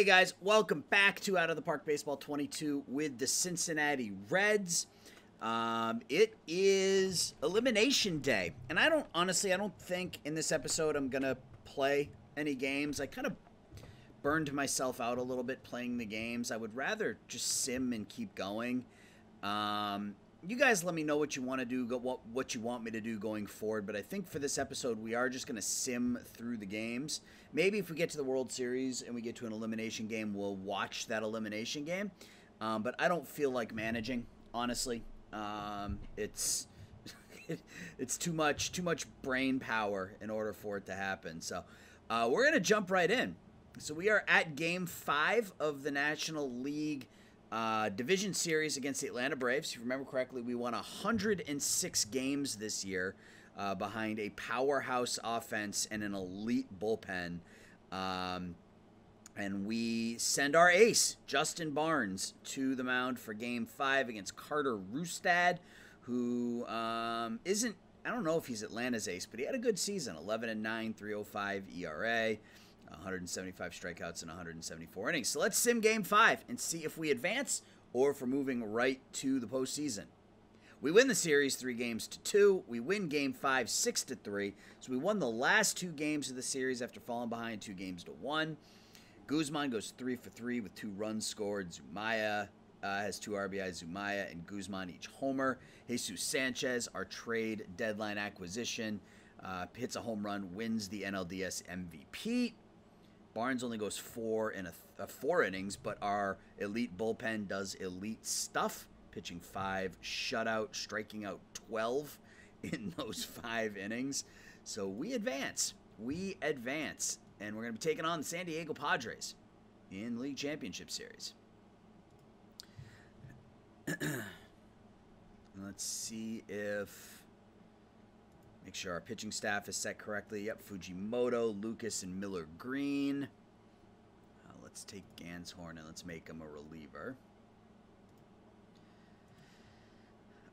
Hey guys, welcome back to Out of the Park Baseball 22 with the Cincinnati Reds. It is Elimination Day, and I don't think in this episode I'm gonna play any games. I kind of burned myself out a little bit playing the games. I would rather just sim and keep going. You guys let me know what you want to do, what you want me to do going forward, but I think for this episode we are just going to sim through the games. Maybe if we get to the World Series and we get to an elimination game, we'll watch that elimination game. But I don't feel like managing, honestly. It's it's too much brain power in order for it to happen. So we're going to jump right in. So we are at Game 5 of the National League Division Series against the Atlanta Braves. If you remember correctly, we won 106 games this year behind a powerhouse offense and an elite bullpen. And we send our ace, Justin Barnes, to the mound for Game 5 against Carter Rustad, who isn't, I don't know if he's Atlanta's ace, but he had a good season, 11-9, 3.05 ERA. 175 strikeouts and 174 innings. So let's sim Game 5 and see if we advance or if we're moving right to the postseason. We win the series 3-2. We win Game 5 6-3. So we won the last 2 games of the series after falling behind 2-1. Guzman goes 3 for 3 with 2 runs scored. Zumaya has 2 RBIs. Zumaya and Guzman each homer. Jesus Sanchez, our trade deadline acquisition, hits a home run, wins the NLDS MVP. Barnes only goes 4 innings, but our elite bullpen does elite stuff, pitching 5 shutout, striking out 12 in those 5 innings. So we advance. And we're going to be taking on the San Diego Padres in League Championship Series. Let's see if... Make sure our pitching staff is set correctly. Yep, Fujimoto, Lucas, and Miller Green. Let's take Ganshorn and let's make him a reliever.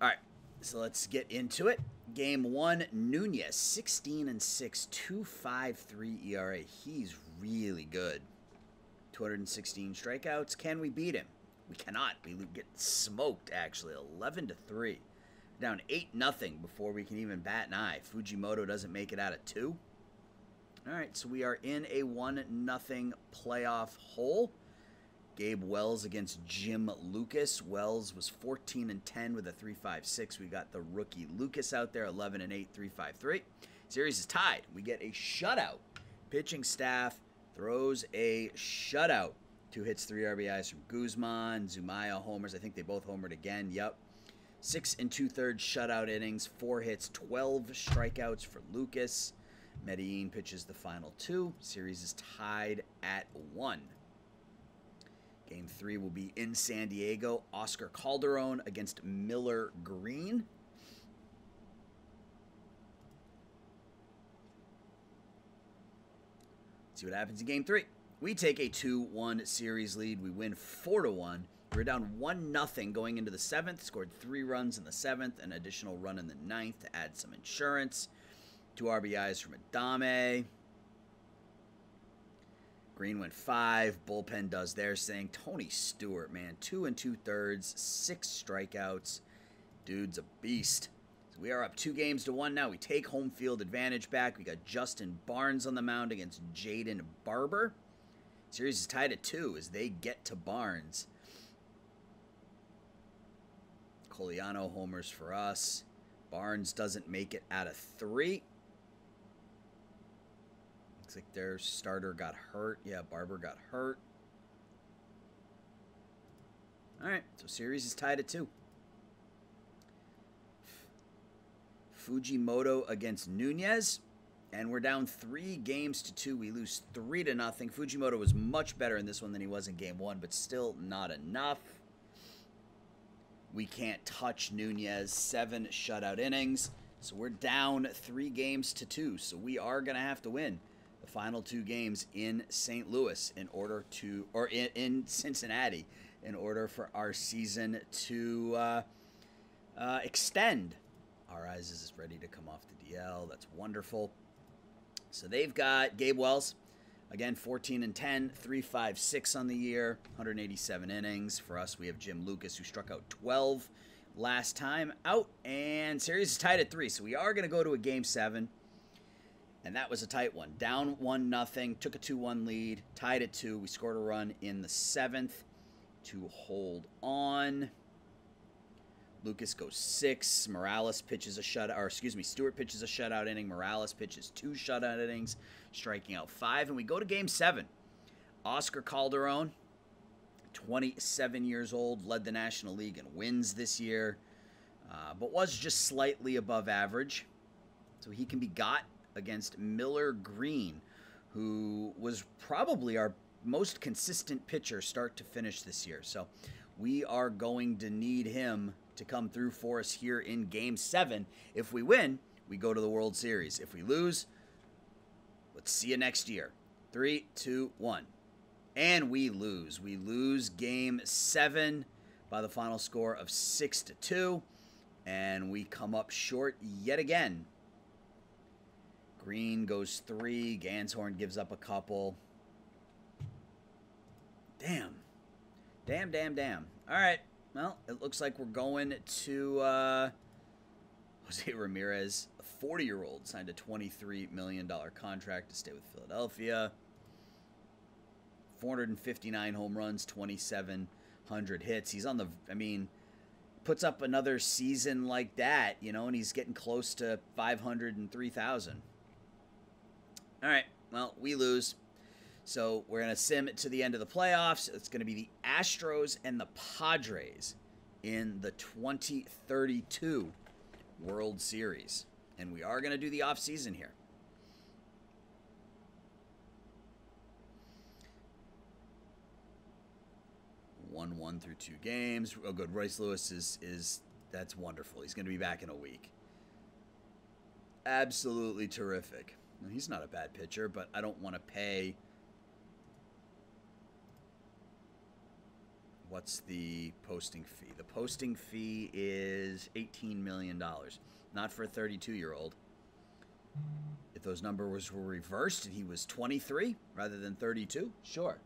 All right, so let's get into it. Game 1, Nunez, 16-6, 2.53 ERA. He's really good. 216 strikeouts. Can we beat him? We cannot. We get smoked, actually, 11-3. Down 8-0 before we can even bat an eye. Fujimoto doesn't make it out of 2. All right, so we are in a 1-0 playoff hole. Gabe Wells against Jim Lucas. Wells was 14-10 with a 3.56. We got the rookie Lucas out there, 11-8, 3.53. Series is tied. We get a shutout. Pitching staff throws a shutout. 2 hits, 3 RBIs from Guzman. Zumaya homers. I think they both homered again. Yep. 6 2/3 shutout innings, 4 hits, 12 strikeouts for Lucas. Medellin pitches the final 2. Series is tied at 1. Game 3 will be in San Diego. Oscar Calderon against Miller Green. Let's see what happens in Game 3. We take a 2-1 series lead. We win 4-1. We're down 1-0 going into the 7th. Scored 3 runs in the 7th, an additional run in the 9th to add some insurance. 2 RBIs from Adame. Green went 5. Bullpen does their thing. Tony Stewart, man, 2 2/3, 6 strikeouts. Dude's a beast. So we are up 2-1 now. We take home field advantage back. We got Justin Barnes on the mound against Jaden Barber. Series is tied at 2 as they get to Barnes. Coliano homers for us. Barnes doesn't make it out of 3. Looks like their starter got hurt. Yeah, Barber got hurt. All right, so series is tied at 2. Fujimoto against Nunez. And we're down 3-2. We lose 3-0. Fujimoto was much better in this one than he was in Game 1, but still not enough. We can't touch Nunez. 7 shutout innings. So we're down 3-2. So we are going to have to win the final 2 games in St. Louis in order to, or in Cincinnati, in order for our season to extend. Arraez is ready to come off the DL. That's wonderful. So they've got Gabe Wells, Again, 14 and 10, 3.56 on the year, 187 innings. For us, we have Jim Lucas, who struck out 12 last time out, and series is tied at 3. So we are going to go to a game 7, and that was a tight one. Down 1-0, took a 2-1 lead, tied at 2. We scored a run in the 7th to hold on. Lucas goes 6. Morales pitches a shutout, or excuse me, Stewart pitches a shutout inning. Morales pitches 2 shutout innings, striking out 5. And we go to game 7. Oscar Calderon, 27 years old, led the National League in wins this year, but was just slightly above average. So he can be got against Miller Green, who was probably our most consistent pitcher start to finish this year. So we are going to need him to come through for us here in game 7. If we win, we go to the World Series. If we lose, let's see you next year. 3, 2, 1. And we lose. We lose game 7 by the final score of 6-2. And we come up short yet again. Green goes 3. Ganshorn gives up a couple. Damn. Damn. All right. Well, it looks like we're going to Jose Ramirez, a 40-year-old, signed a $23 million contract to stay with Philadelphia. 459 home runs, 2,700 hits. He's on the, puts up another season like that, and he's getting close to 500 and 3,000. All right, well, we lose. So we're going to sim it to the end of the playoffs. It's going to be the Astros and the Padres in the 2032 World Series. And we are going to do the offseason here. Won through 2 games. Oh, good. Royce Lewis is that's wonderful. He's going to be back in a week. Absolutely terrific. Now, he's not a bad pitcher, but I don't want to pay. What's the posting fee? The posting fee is $18 million. Not for a 32-year-old. If those numbers were reversed and he was 23 rather than 32, sure.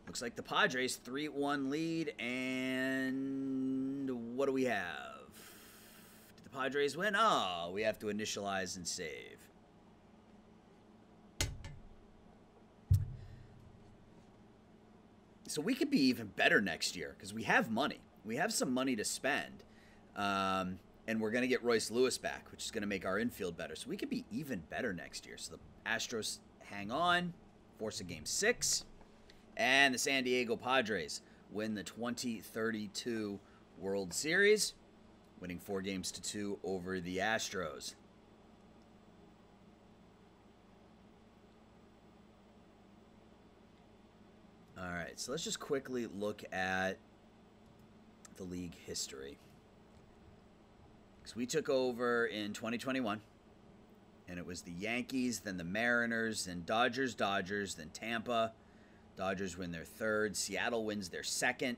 Looks like the Padres 3-1 lead, and what do we have? Did the Padres win? Oh, we have to initialize and save. So we could be even better next year because we have money. We have some money to spend, and we're going to get Royce Lewis back, which is going to make our infield better. So we could be even better next year. So the Astros hang on, force a game 6. And the San Diego Padres win the 2032 World Series, winning 4-2 over the Astros. All right, so let's just quickly look at the league history. So we took over in 2021, and it was the Yankees, then the Mariners, then Dodgers, then Tampa. Dodgers win their 3rd. Seattle wins their 2nd.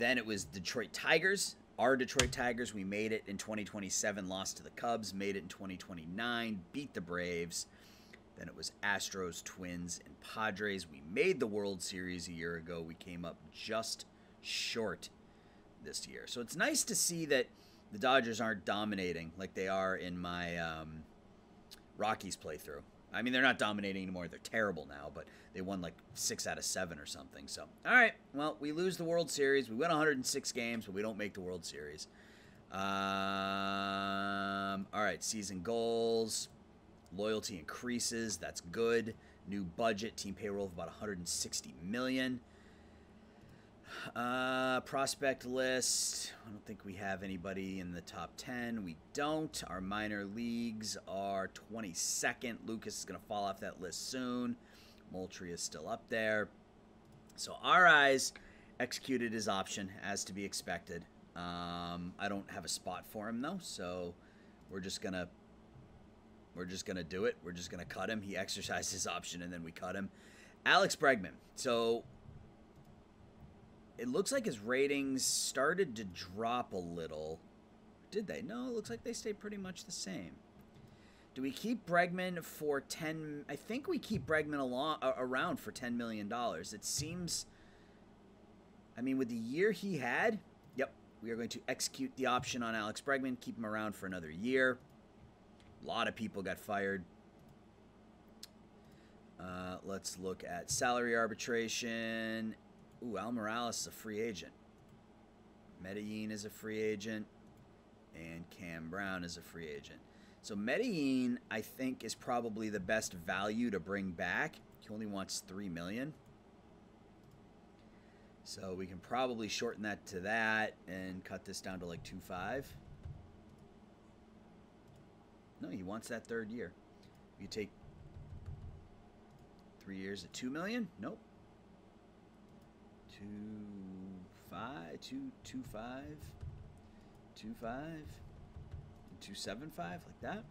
Then it was Detroit Tigers. Our Detroit Tigers, we made it in 2027, lost to the Cubs, made it in 2029, beat the Braves. Then it was Astros, Twins, and Padres. We made the World Series a year ago. We came up just short this year. So it's nice to see that the Dodgers aren't dominating like they are in my Rockies playthrough. They're not dominating anymore. They're terrible now, but they won like 6 out of 7 or something. So, all right. Well, we lose the World Series. We win 106 games, but we don't make the World Series. All right. Season goals. Loyalty increases. That's good. New budget. Team payroll of about $160 million. Prospect list. I don't think we have anybody in the top 10. We don't. Our minor leagues are 22nd. Lucas is going to fall off that list soon. Moultrie is still up there. So our eyes executed his option as to be expected. I don't have a spot for him though, so we're just gonna do it. We're just gonna cut him. He exercised his option and then we cut him. Alex Bregman. So it looks like his ratings started to drop a little did they? No, it looks like they stayed pretty much the same. Do we keep Bregman for 10? I think we keep Bregman around for $10 million. It seems, I mean, with the year he had, yep, we are going to execute the option on Alex Bregman, keep him around for another year. A lot of people got fired. Let's look at salary arbitration. Ooh, Al Morales is a free agent. Medellin is a free agent. And Cam Brown is a free agent. So Medellin, I think, is probably the best value to bring back. He only wants $3 million. So we can probably shorten that to that and cut this down to like 2.5. No, he wants that third year. You take 3 years at $2 million? Nope. 2.5, 2.5, 2.5. 2.75, like that.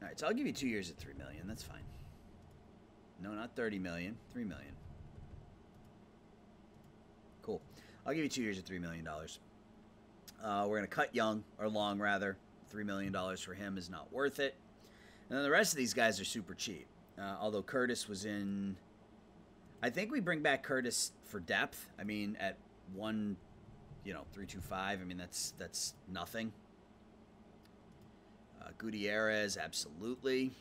All right, so I'll give you 2 years at $3 million. That's fine. No, not $30 million. $3 million. Cool. I'll give you 2 years at $3 million. We're going to cut Young, or Long, rather. $3 million for him is not worth it. And then the rest of these guys are super cheap. Although Curtis was in... I think we bring back Curtis for depth. I mean, at 3.25. I mean, that's nothing. Gutierrez, absolutely.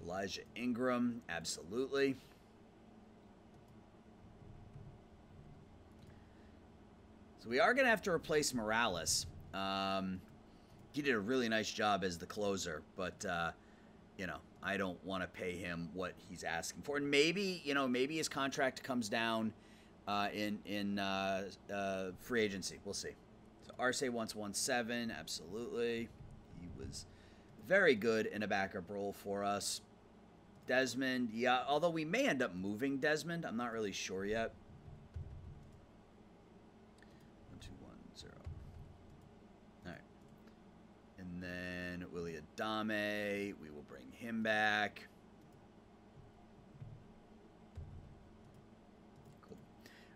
Elijah Ingram, absolutely. So we are going to have to replace Morales. He did a really nice job as the closer, but, I don't want to pay him what he's asking for. And maybe his contract comes down in free agency. We'll see. So Arce wants 1.7, absolutely. He was very good in a backup role for us. Desmond, yeah, although we may end up moving Desmond. I'm not really sure yet. 1.210. All right. And then Willie Adame, we will bring him back. Cool.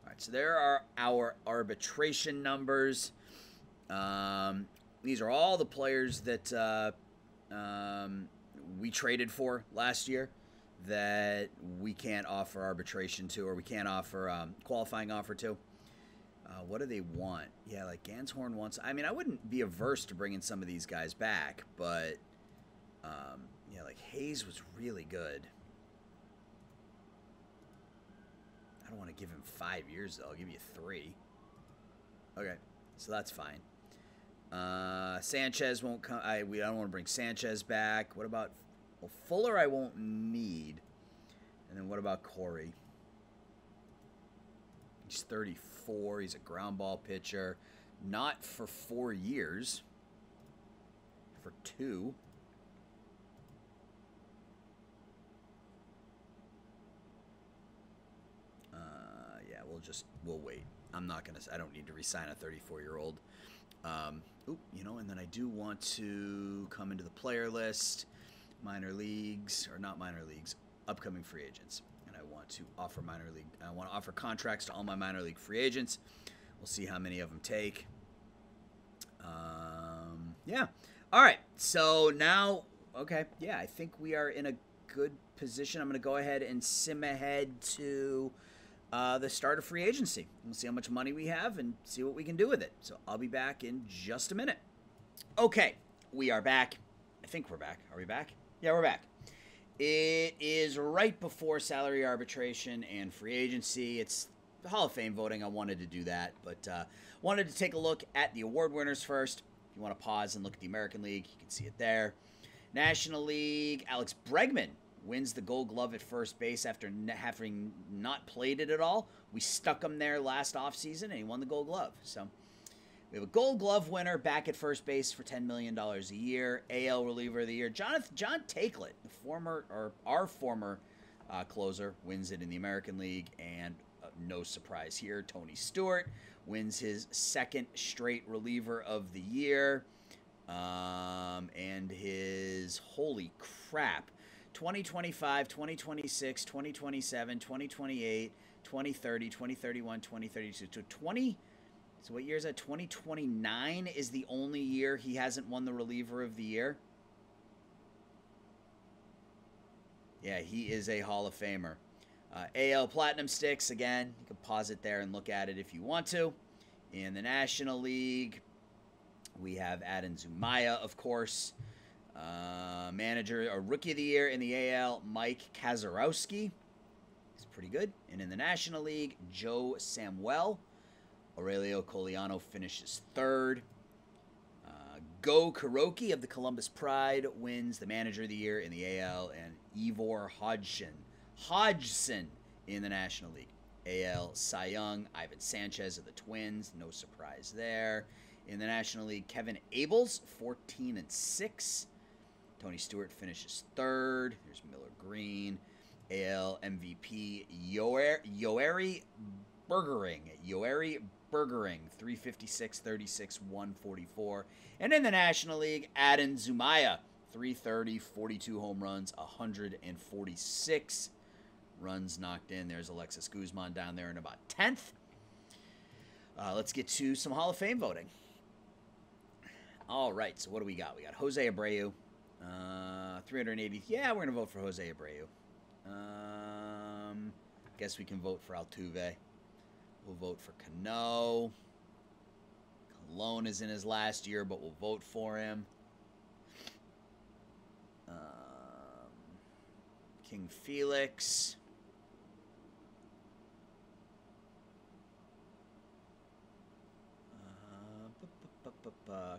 All right, so there are our arbitration numbers. These are all the players that we traded for last year that we can't offer arbitration to, or we can't offer qualifying offer to. What do they want? Yeah, like Ganshorn wants... I mean, I wouldn't be averse to bringing some of these guys back, but... yeah, like Hayes was really good. I don't want to give him 5 years, though. I'll give you 3. Okay, so that's fine. Sanchez won't come... I don't want to bring Sanchez back. What about... Well, Fuller I won't need. And then what about Corey? He's 34. He's a ground ball pitcher. Not for 4 years. For 2. Yeah, we'll wait. I don't need to re-sign a 34-year-old. And then I do want to come into the player list. Minor leagues, or not minor leagues, upcoming free agents. And I want to offer contracts to all my minor league free agents. We'll see how many of them take. Yeah. All right. So now, okay. Yeah, I think we are in a good position. I'm going to go ahead and sim ahead to the start of free agency. We'll see how much money we have and see what we can do with it. So I'll be back in just a minute. Okay. We are back. I think we're back. Are we back? Yeah, we're back. It is right before salary arbitration and free agency. It's the Hall of Fame voting. I wanted to do that, but wanted to take a look at the award winners first. If you want to pause and look at the American League, you can see it there. National League, Alex Bregman wins the Gold Glove at first base after having not played it at all. We stuck him there last offseason, and he won the Gold Glove. So we have a Gold Glove winner back at first base for $10 million a year. AL reliever of the year, John Takelet, our former closer, wins it in the American League. And no surprise here, Tony Stewart wins his second straight reliever of the year. And his, holy crap, 2025, 2026, 2027, 2028, 2030, 2031, 2032. So what year is that? 2029 is the only year he hasn't won the reliever of the year. Yeah, he is a Hall of Famer. AL Platinum Sticks, again, you can pause it there and look at it if you want to. In the National League, we have Adam Zumaya, of course. Manager, or Rookie of the Year in the AL, Mike Kazarowski. He's pretty good. And in the National League, Joe Samuel. Aurelio Coliano finishes third. Go Kuroki of the Columbus Pride wins the Manager of the Year in the AL, and Ivor Hodgson in the National League. AL Cy Young, Ivan Sanchez of the Twins, no surprise there. In the National League, Kevin Abels, 14-6. Tony Stewart finishes third. There's Miller Green. AL MVP, Yoeri Bergering, 356, 36, 144. And in the National League, Adam Zumaya, 330, 42 home runs, 146 runs knocked in. There's Alexis Guzman down there in about 10th. Let's get to some Hall of Fame voting. All right, so what do we got? We got Jose Abreu, 380. Yeah, we're going to vote for Jose Abreu. Guess we can vote for Altuve. We'll vote for Cano. Colon is in his last year, but we'll vote for him. King Felix.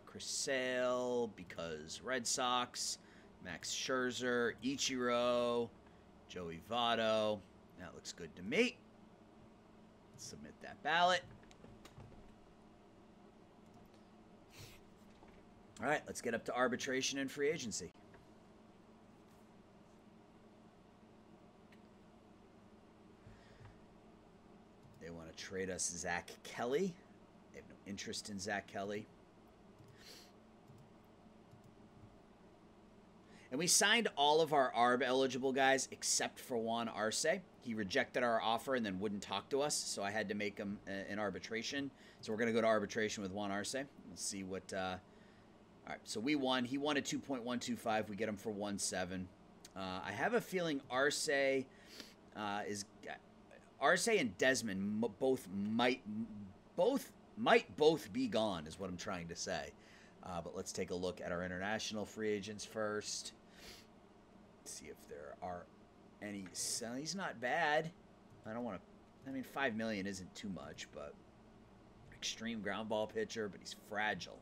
Chris Sale, because Red Sox. Max Scherzer, Ichiro, Joey Votto. That looks good to me. Submit that ballot. All right, let's get up to arbitration and free agency. They want to trade us Zach Kelly. They have no interest in Zach Kelly. And we signed all of our ARB eligible guys except for Juan Arce. He rejected our offer and then wouldn't talk to us, so I had to make him an arbitration. So we're going to go to arbitration with Juan Arce. We'll see what... all right, so we won. He won at 2.125. We get him for 1.7. I have a feeling Arce and Desmond might both be gone, is what I'm trying to say. But let's take a look at our international free agents first. See if there are any. So he's not bad. I don't want to. I mean, $5 million isn't too much, but extreme ground ball pitcher, but he's fragile.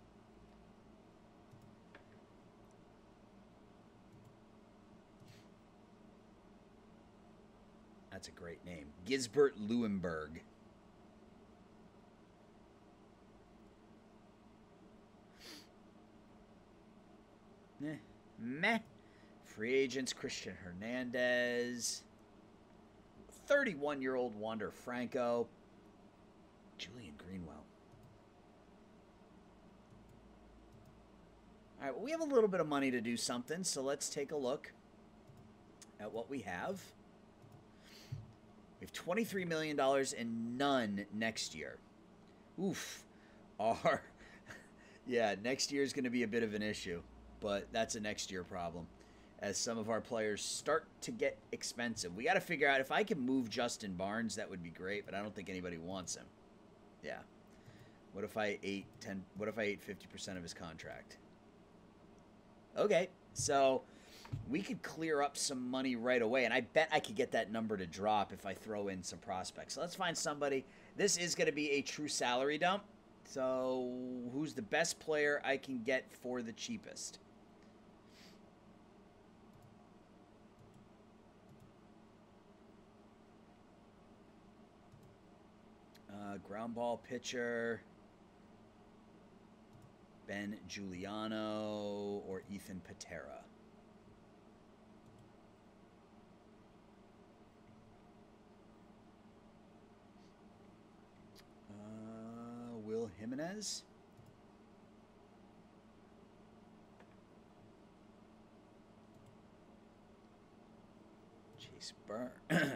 That's a great name, Gisbert Leuenberg. Meh. Free agents, Christian Hernandez. 31-year-old Wander Franco. Julian Greenwell. All right, well, we have a little bit of money to do something, so let's take a look at what we have. We have $23 million and none next year. Oof. Yeah, next year is going to be a bit of an issue. But that's a next year problem as some of our players start to get expensive. We got to figure out if I can move Justin Barnes, that would be great, but I don't think anybody wants him. Yeah. What if I ate 50% of his contract? Okay. So we could clear up some money right away, and I bet I could get that number to drop if I throw in some prospects. So let's find somebody. This is going to be a true salary dump. So who's the best player I can get for the cheapest? Ground ball pitcher, Ben Giuliano or Ethan Patera. Will Jimenez.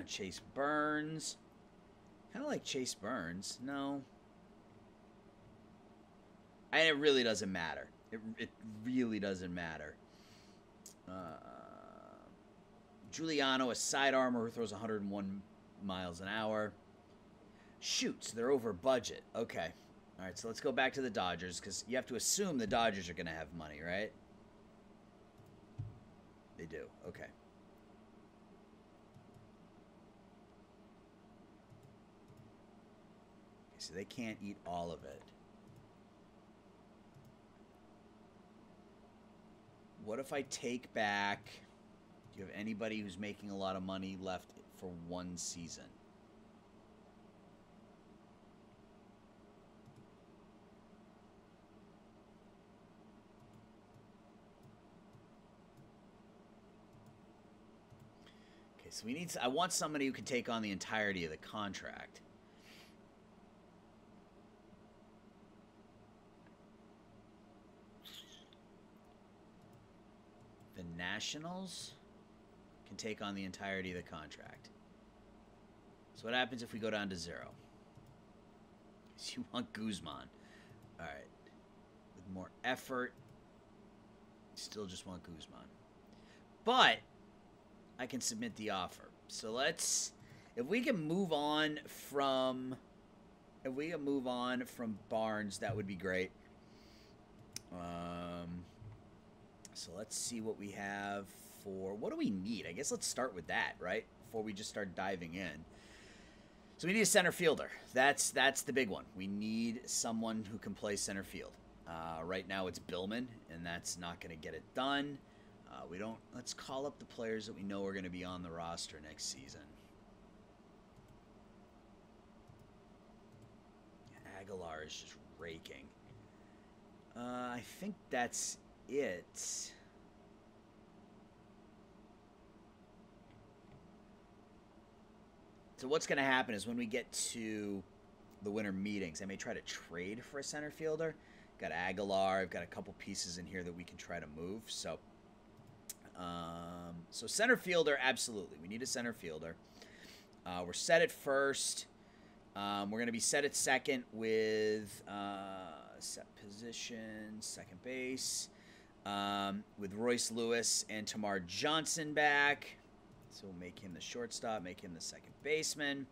Chase Burns. Kind of like Chase Burns. No. And it really doesn't matter. It really doesn't matter. Giuliano, a side armor who throws 101 miles an hour. Shoots. They're over budget. Okay. All right, so let's go back to the Dodgers, because you have to assume the Dodgers are going to have money, right? They do. Okay. Okay, so they can't eat all of it. What if I take back... Do you have anybody who's making a lot of money left for one season? Okay, so we need... I want somebody who can take on the entirety of the contract. The Nationals can take on the entirety of the contract. So what happens if we go down to 0? So you want Guzman. All right. With more effort, still just want Guzman. But I can submit the offer. So let's... If we can move on from Barnes, that would be great. So let's see what we have for... What do we need? I guess let's start with that, right? Before we just start diving in. So we need a center fielder. That's the big one. We need someone who can play center field. Right now it's Billman, and that's not going to get it done. We don't... Let's call up the players that we know are going to be on the roster next season. Aguilar is just raking. I think that's it. So what's going to happen is when we get to the winter meetings, I may try to trade for a center fielder. Got Aguilar. I've got a couple pieces in here that we can try to move. So, so center fielder, absolutely. We need a center fielder. We're set at first. We're going to be set at second with set position, second base, with Royce Lewis and Tamar Johnson back. So we'll make him the shortstop, make him the second baseman.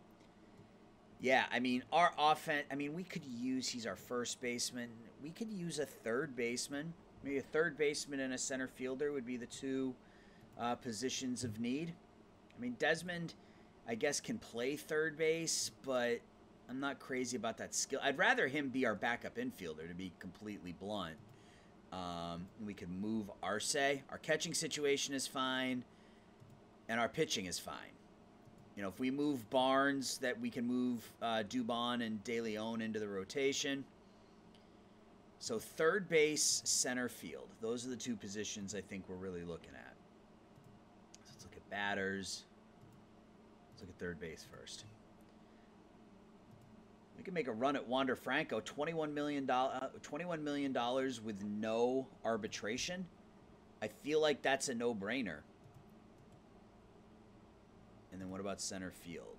Yeah, I mean, our offense, I mean, we could use, he's our first baseman. We could use a third baseman. Maybe a third baseman and a center fielder would be the two positions of need. I mean, Desmond, I guess, can play third base, but I'm not crazy about that skill. I'd rather him be our backup infielder, to be completely blunt. We could move Arce. Our catching situation is fine, and our pitching is fine. You know, if we move Barnes, that we can move Dubon and De Leon into the rotation. So third base, center field. Those are the two positions I think we're really looking at. So let's look at batters. Let's look at third base first. We can make a run at Wander Franco. $21 million with no arbitration. I feel like that's a no-brainer. And then what about center field?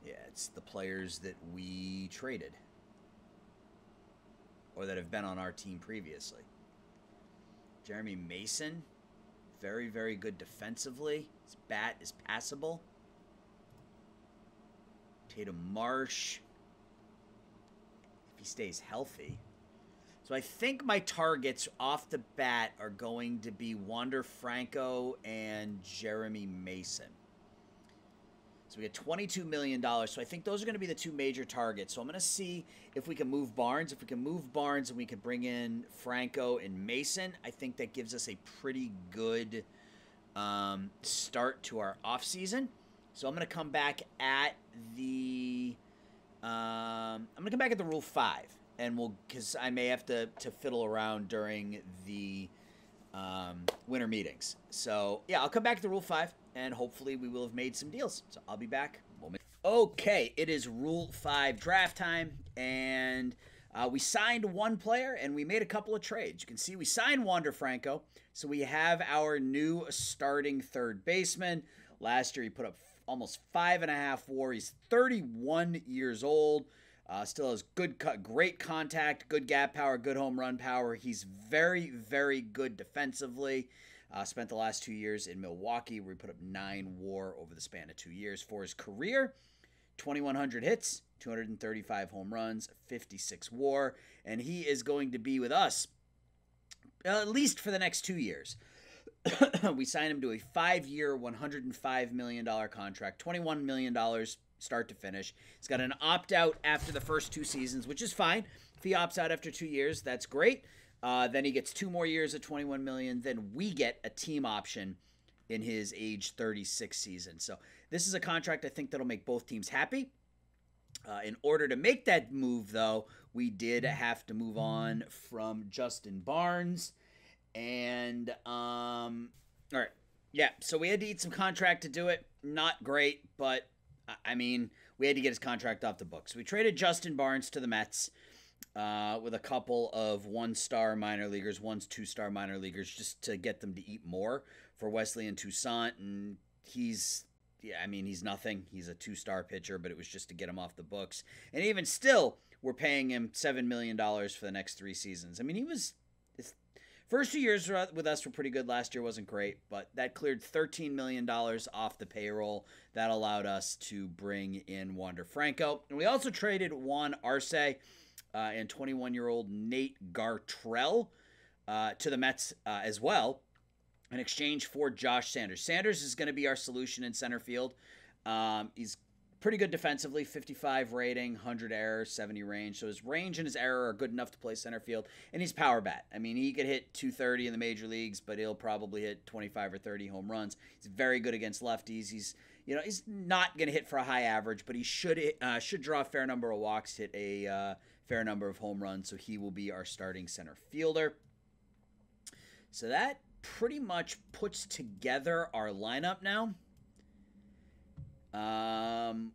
Yeah, it's the players that we traded, or that have been on our team previously. Jeremy Mason, very, very good defensively. His bat is passable. Tatum Marsh, if he stays healthy. So I think my targets off the bat are going to be Wander Franco and Jeremy Mason. So we get $22 million. So I think those are going to be the two major targets. So I'm going to see if we can move Barnes. If we can move Barnes and we can bring in Franco and Mason, I think that gives us a pretty good start to our offseason. So I'm going to come back at the Rule 5. And we'll, because I may have to fiddle around during the winter meetings. So, yeah, I'll come back to Rule 5, and hopefully we will have made some deals. So I'll be back. Okay, it is Rule 5 draft time, and We signed one player and we made a couple of trades. You can see we signed Wander Franco, so we have our new starting third baseman. Last year he put up almost 5.5 WAR. He's 31 years old. Still has great contact, good gap power, good home run power. He's very, very good defensively. Spent the last 2 years in Milwaukee, where he put up 9 WAR over the span of 2 years. For his career, 2,100 hits, 235 home runs, 56 WAR, and he is going to be with us at least for the next 2 years. We signed him to a 5-year, $105 million contract, $21 million start to finish. He's got an opt-out after the first 2 seasons, which is fine. If he opts out after 2 years, that's great. Then he gets 2 more years at $21 million. Then we get a team option in his age 36 season. So this is a contract I think that'll make both teams happy. In order to make that move, though, we did have to move on from Justin Barnes. And, all right. Yeah, so we had to eat some contract to do it. Not great, but, I mean, we had to get his contract off the books. We traded Justin Barnes to the Mets with a couple of 1-star minor leaguers, 2-star minor leaguers, just to get them to eat more for Wesley and Toussaint. And he's nothing. He's a 2-star pitcher, but it was just to get him off the books. And even still, we're paying him $7 million for the next 3 seasons. I mean, his first 2 years with us were pretty good. Last year wasn't great, but that cleared $13 million off the payroll. That allowed us to bring in Wander Franco. And we also traded Juan Arce and 21-year-old Nate Gartrell to the Mets as well, in exchange for Josh Sanders. Sanders is going to be our solution in center field. He's pretty good defensively, 55 rating, 100 error, 70 range. So his range and his error are good enough to play center field. And he's power bat. I mean, he could hit 230 in the major leagues, but he'll probably hit 25 or 30 home runs. He's very good against lefties. He's not going to hit for a high average, but he should draw a fair number of walks, hit a fair number of home runs. So he will be our starting center fielder. So that pretty much puts together our lineup now.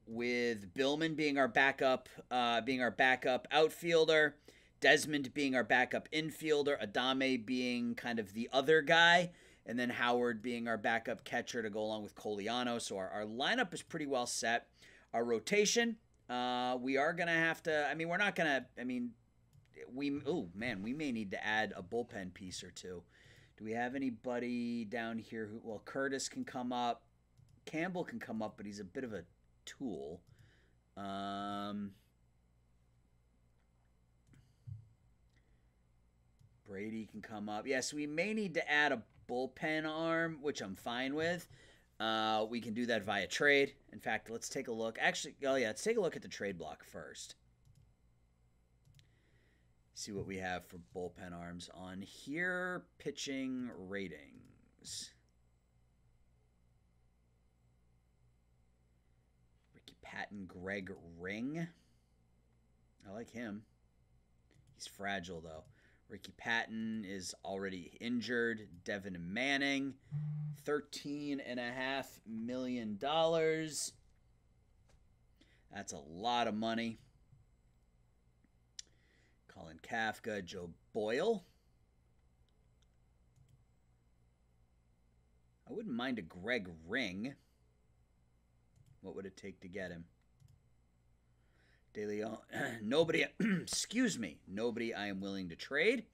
With Billman being our backup outfielder, Desmond being our backup infielder, Adame being kind of the other guy, and then Howard being our backup catcher to go along with Coliano. So our lineup is pretty well set. Our rotation, we are going to have to, I mean, we're not going to, I mean, we may need to add a bullpen piece or two. Do we have anybody down here who, well, Curtis can come up. Campbell can come up, but he's a bit of a tool. Brady can come up. Yes, we may need to add a bullpen arm, which I'm fine with. We can do that via trade. In fact, let's take a look. Actually, let's take a look at the trade block first. See what we have for bullpen arms on here. Pitching ratings. Patton Greg Ring. I like him. He's fragile, though. Ricky Patton is already injured. Devin Manning, $13.5 million. That's a lot of money. Colin Kafka, Joe Boyle. I wouldn't mind a Greg Ring. What would it take to get him? De Leon, nobody, excuse me, nobody I am willing to trade.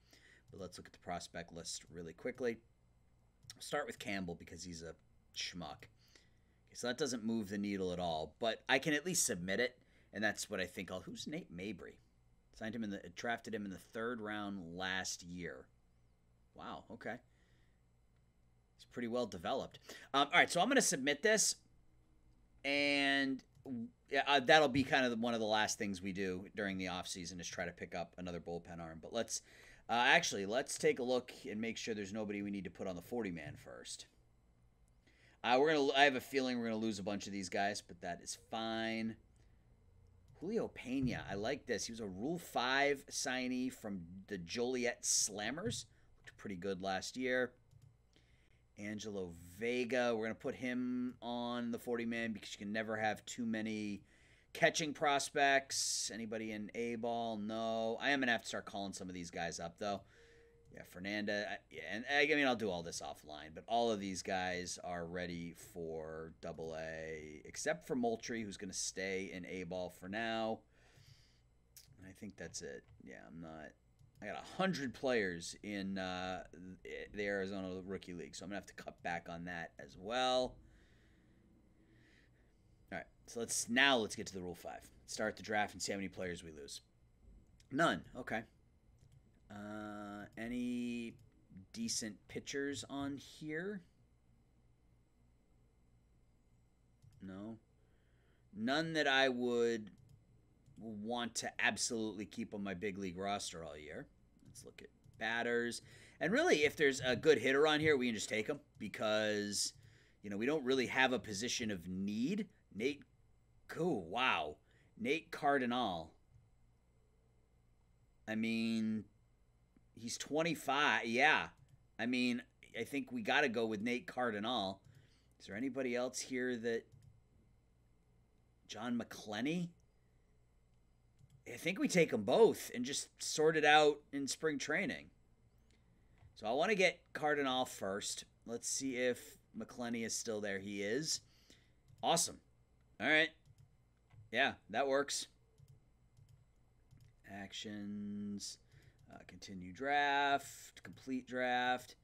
But let's look at the prospect list really quickly. I'll start with Campbell because he's a schmuck. Okay, so that doesn't move the needle at all, but I can at least submit it, and that's what I think I'll. Who's Nate Mabry? Drafted him in the 3rd round last year. Wow, okay. He's pretty well developed. All right, so I'm going to submit this. And that'll be kind of one of the last things we do during the offseason is try to pick up another bullpen arm. But let's take a look and make sure there's nobody we need to put on the 40-man first. I have a feeling we're gonna lose a bunch of these guys, but that is fine. Julio Pena, I like this. He was a Rule 5 signee from the Joliet Slammers. Looked pretty good last year. Angelo Vega, we're going to put him on the 40-man because you can never have too many Catching prospects. Anybody in A-ball? No. I am going to have to start calling some of these guys up, though. Yeah, Fernanda. Yeah, and I mean, I'll do all this offline, but all of these guys are ready for AA, except for Moultrie, who's going to stay in A-ball for now. I think that's it. Yeah, I'm not. I got 100 players in the Arizona Rookie League, so I'm going to have to cut back on that as well. All right, so let's get to the Rule 5. Start the draft and see how many players we lose. None. Okay. Any decent pitchers on here? No. None that I would want to absolutely keep on my big league roster all year. Let's look at batters. And really, if there's a good hitter on here, we can just take him because, you know, we don't really have a position of need. Nate Cardinal. I mean, he's 25. Yeah. I mean, I think we got to go with Nate Cardinal. Is there anybody else here that... John McClenny? I think we take them both and just sort it out in spring training. So I want to get Cardinal first. Let's see if McClenny is still there. He is. Awesome. All right. Yeah, that works. Actions. Continue draft. Complete draft.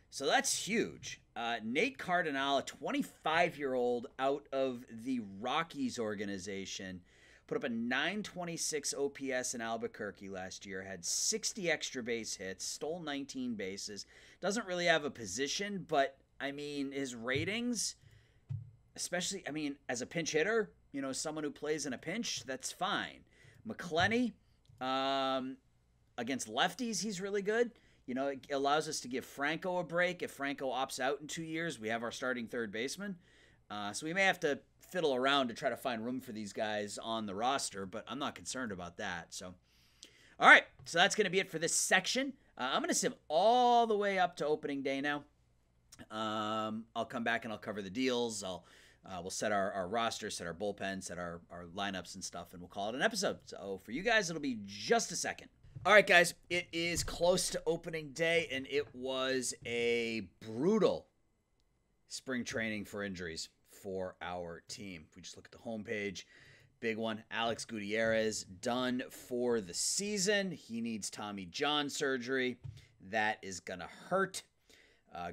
So that's huge. Nate Cardinal, a 25-year-old out of the Rockies organization, put up a 926 OPS in Albuquerque last year, had 60 extra base hits, stole 19 bases. Doesn't really have a position, but, I mean, his ratings, especially, I mean, as a pinch hitter, you know, someone who plays in a pinch, that's fine. McClenny, against lefties, he's really good. You know, it allows us to give Franco a break. If Franco opts out in 2 years, we have our starting third baseman. So we may have to fiddle around to try to find room for these guys on the roster, but I'm not concerned about that. So, all right, so that's going to be it for this section. I'm going to sim all the way up to opening day now. I'll come back and I'll cover the deals. We'll set our roster, set our bullpen, set our lineups and stuff, and we'll call it an episode. So for you guys, it'll be just a second. All right, guys, it is close to opening day, and it was a brutal spring training for injuries for our team. If we just look at the homepage, big one, Alex Gutierrez, done for the season. He needs Tommy John surgery. That is going to hurt.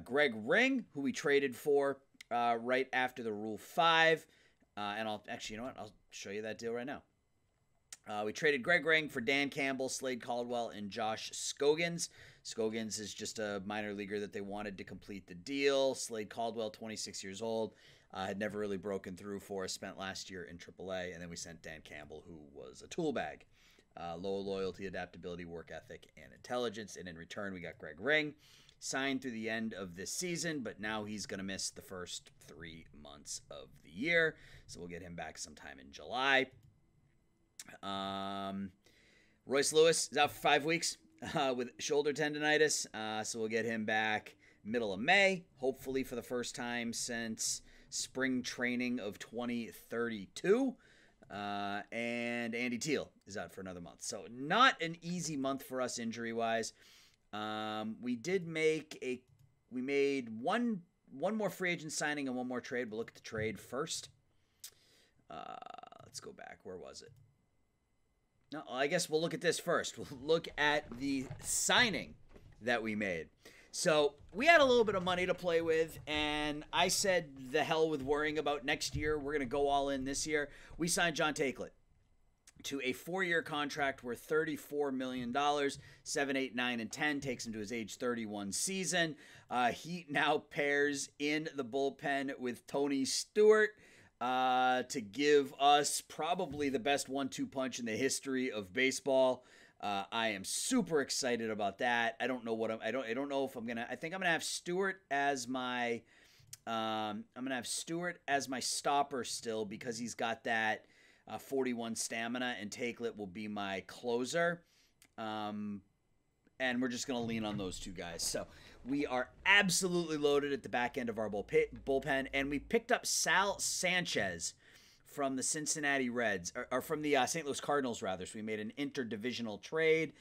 Greg Ring, who we traded for right after the Rule 5. And I'll actually, you know what? I'll show you that deal right now. We traded Greg Ring for Dan Campbell, Slade Caldwell, and Josh Scogins. Scogins is just a minor leaguer that they wanted to complete the deal. Slade Caldwell, 26 years old, had never really broken through for us, spent last year in AAA. And then we sent Dan Campbell, who was a tool bag. Low loyalty, adaptability, work ethic, and intelligence. And in return, we got Greg Ring, signed through the end of this season, but now he's going to miss the first 3 months of the year. So we'll get him back sometime in July. Royce Lewis is out for 5 weeks with shoulder tendonitis, so we'll get him back middle of May, hopefully for the first time since spring training of 2032. And Andy Teal is out for another month, so not an easy month for us injury-wise. We made one more free agent signing and one more trade. We'll look at the trade first. Let's go back. Where was it? No, I guess we'll look at this first. We'll look at the signing that we made. So we had a little bit of money to play with, and I said the hell with worrying about next year. We're going to go all in this year. We signed John Takelet to a 4-year contract worth $34 million. 7, 8, 9, and 10 takes him to his age 31 season. He now pairs in the bullpen with Tony Stewart, to give us probably the best 1-2 punch in the history of baseball. I am super excited about that. I don't know what I don't know if I'm gonna. I think I'm gonna have Stewart as my. I'm gonna have Stewart as my stopper still because he's got that 41 stamina, and Takelet will be my closer. And we're just going to lean on those two guys. So we are absolutely loaded at the back end of our bullpen. And we picked up Sal Sanchez from the Cincinnati Reds, or from the St. Louis Cardinals, rather. So we made an interdivisional trade.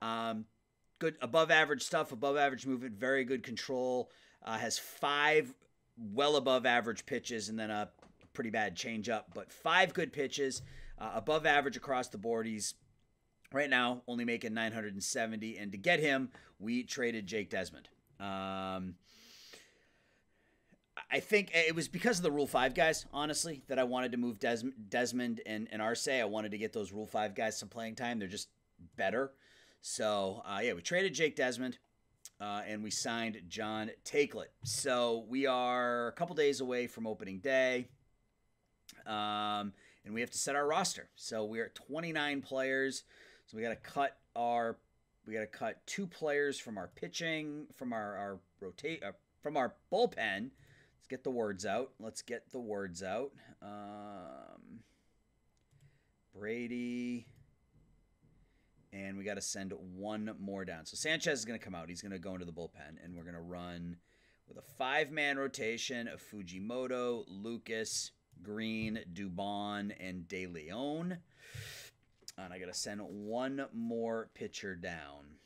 Good above average stuff, above average movement, very good control. Has 5 well above average pitches and then a pretty bad changeup, but 5 good pitches, above average across the board. He's right now only making 970, and to get him, we traded Jake Desmond. I think it was because of the Rule 5 guys, honestly, that I wanted to move Desmond and Arce. I wanted to get those Rule 5 guys some playing time. They're just better. So, we traded Jake Desmond, and we signed John Takelet. So we are a couple days away from opening day, and we have to set our roster. So we're at 29 players. So we got to cut 2 players from our pitching, from our bullpen. Let's get the words out. Brady. And we got to send 1 more down. So Sanchez is going to come out. He's going to go into the bullpen. And we're going to run with a 5-man rotation of Fujimoto, Lucas, Green, Dubon, and De Leon. And I got to send 1 more pitcher down.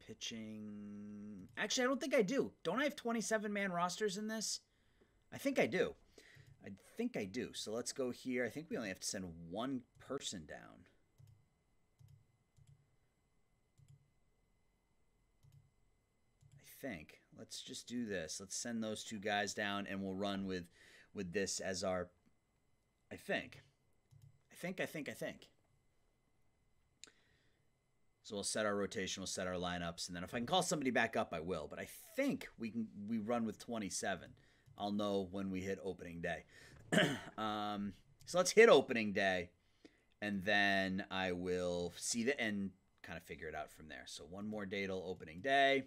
Pitching. Actually, I don't think I do. Don't I have 27-man rosters in this? I think I do. So let's go here. I think we only have to send 1 person down. I think. Let's just do this. Let's send those 2 guys down, and we'll run with this as our. I think. So we'll set our rotation, we'll set our lineups, and then if I can call somebody back up, I will. But I think we run with 27. I'll know when we hit opening day. So let's hit opening day, and then I will see and kind of figure it out from there. So 1 more day till opening day.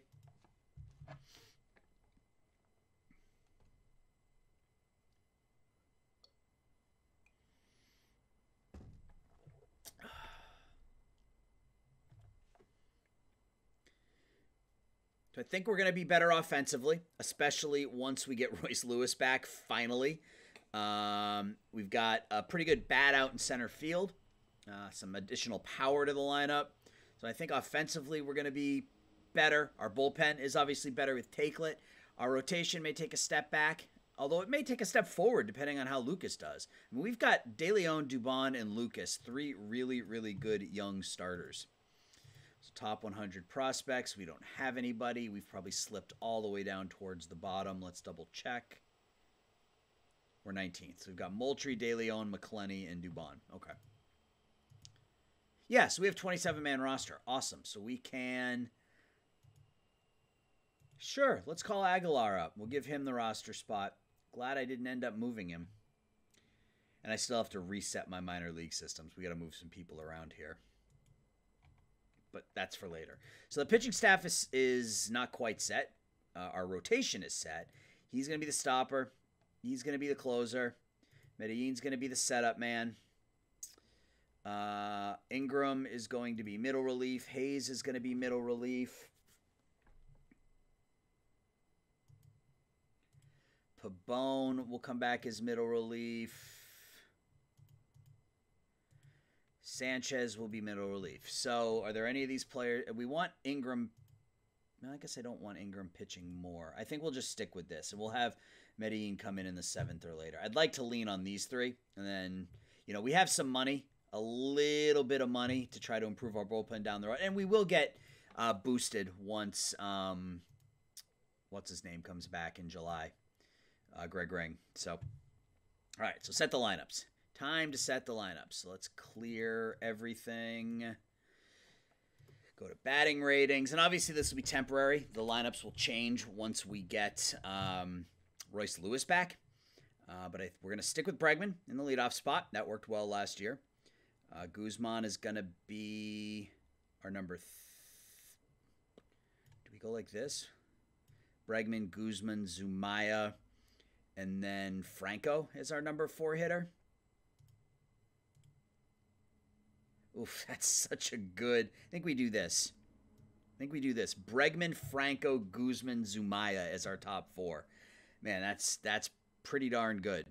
So I think we're going to be better offensively, especially once we get Royce Lewis back, finally. We've got a pretty good bat out in center field, some additional power to the lineup. So I think offensively we're going to be better. Our bullpen is obviously better with Takelet. Our rotation may take a step back, although it may take a step forward depending on how Lucas does. I mean, we've got De Leon, Dubon, and Lucas, 3 really, really good young starters. So top 100 prospects, we don't have anybody. We've probably slipped all the way down towards the bottom. Let's double check. We're 19th. So we've got Moultrie, De Leon, McClenny, and Dubon. Okay. Yeah, so we have 27-man roster. Awesome. So we can... Sure, let's call Aguilar up. We'll give him the roster spot. Glad I didn't end up moving him. And I still have to reset my minor league systems. We got to move some people around here. But that's for later. So the pitching staff is not quite set. Our rotation is set. He's going to be the stopper. He's going to be the closer. Medellin's going to be the setup man. Ingram is going to be middle relief. Hayes is going to be middle relief. Pabon will come back as middle relief. Sanchez will be middle relief. So are there any of these players? We want Ingram. No, I guess I don't want Ingram pitching more. I think we'll just stick with this. And we'll have Medellin come in the 7th or later. I'd like to lean on these 3. And then, we have some money, a little bit of money to try to improve our bullpen down the road. And we will get boosted once, what's his name, comes back in July. Greg Ring. So, all right. So set the lineups. Time to set the lineups. So let's clear everything. Go to batting ratings. And obviously this will be temporary. The lineups will change once we get Royce Lewis back. But we're going to stick with Bregman in the leadoff spot. That worked well last year. Guzman is going to be our number... Do we go like this? Bregman, Guzman, Zumaya, and then Franco is our number 4 hitter. Oof, that's such a good... I think we do this. Bregman, Franco, Guzman, Zumaya as our top 4. Man, that's pretty darn good.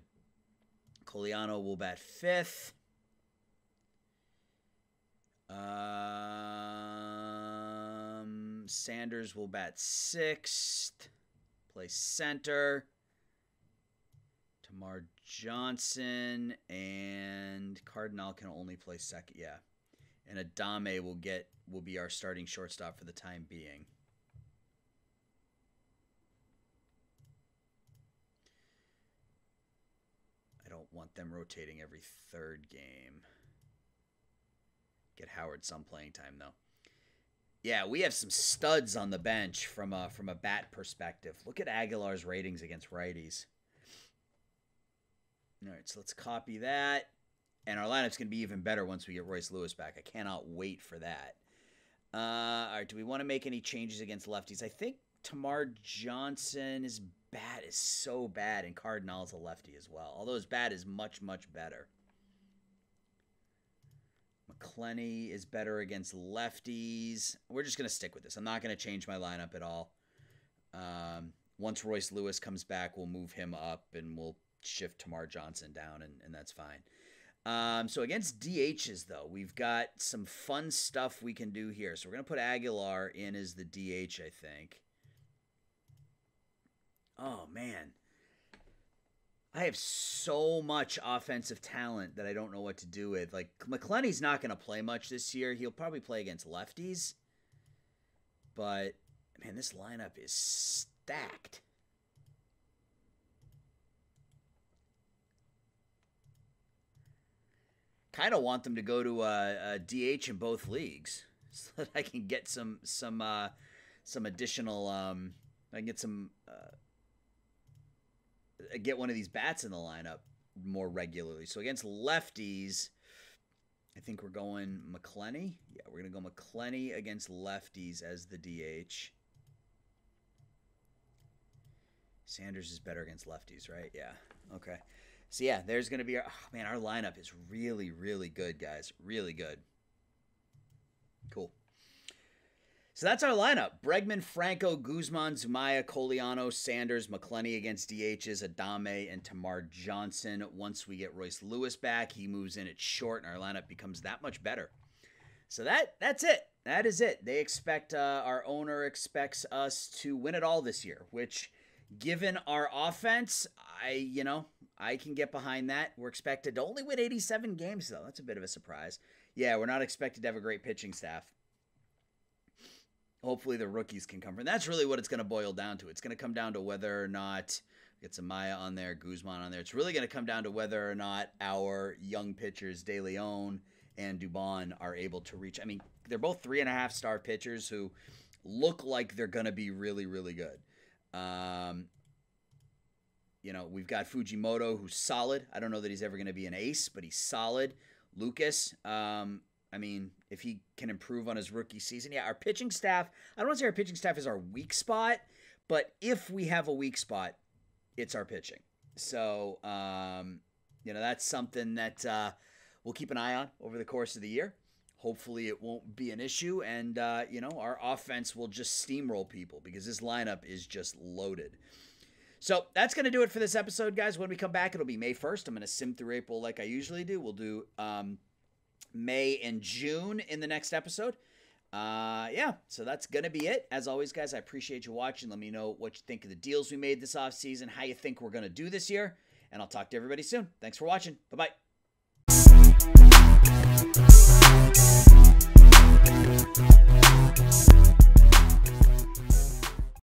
Coliano will bat 5th. Sanders will bat 6th. Play center. Tamar Johnson and Cardinal can only play second. Yeah. And Adame will be our starting shortstop for the time being. I don't want them rotating every third game. Get Howard some playing time, though. Yeah, we have some studs on the bench from a bat perspective. Look at Aguilar's ratings against righties. All right, so let's copy that. And our lineup's going to be even better once we get Royce Lewis back. I cannot wait for that. All right, do we want to make any changes against lefties? I think Tamar Johnson's bat is so bad, and Cardinal's a lefty as well. Although his bat is much, much better. McClenny is better against lefties. We're just going to stick with this. I'm not going to change my lineup at all. Once Royce Lewis comes back, we'll move him up, and we'll shift Tamar Johnson down, and that's fine. So against DHs, though, we've got some fun stuff we can do here. So we're going to put Aguilar in as the DH, I think. Oh, man. I have so much offensive talent that I don't know what to do with. Like, McClenny's not going to play much this year. He'll probably play against lefties. But, man, this lineup is stacked. Kind of want them to go to a DH in both leagues so that I can get some additional I can get some get one of these bats in the lineup more regularly. So against lefties, I think we're going McClenny. Yeah, we're going to go McClenny against lefties as the DH. Sanders is better against lefties, right? Yeah. Okay. So, yeah, there's going to be our lineup is really, really good, guys. Really good. Cool. So that's our lineup. Bregman, Franco, Guzman, Zumaya, Coliano, Sanders, McClenny against DHs, Adame, and Tamar Johnson. Once we get Royce Lewis back, he moves in at short, and our lineup becomes that much better. So that's it. That is it. They expect, our owner expects us to win it all this year, which, given our offense, I can get behind that. We're expected to only win 87 games, though. That's a bit of a surprise. Yeah, we're not expected to have a great pitching staff. Hopefully the rookies can come from. That's really what it's going to boil down to. It's going to come down to whether or not get Zumaya on there, Guzman on there. It's really going to come down to whether or not our young pitchers, De Leon and Dubon, are able to reach. I mean, they're both 3.5-star pitchers who look like they're going to be really, really good. We've got Fujimoto, who's solid. I don't know that he's ever going to be an ace, but he's solid. Lucas, if he can improve on his rookie season. Yeah, our pitching staff, I don't want to say our pitching staff is our weak spot, but if we have a weak spot, it's our pitching. So, that's something that we'll keep an eye on over the course of the year. Hopefully it won't be an issue, and, our offense will just steamroll people because this lineup is just loaded. So that's going to do it for this episode, guys. When we come back, it'll be May 1st. I'm going to sim through April like I usually do. We'll do May and June in the next episode. So that's going to be it. As always, guys, I appreciate you watching. Let me know what you think of the deals we made this offseason, how you think we're going to do this year, and I'll talk to everybody soon. Thanks for watching. Bye-bye.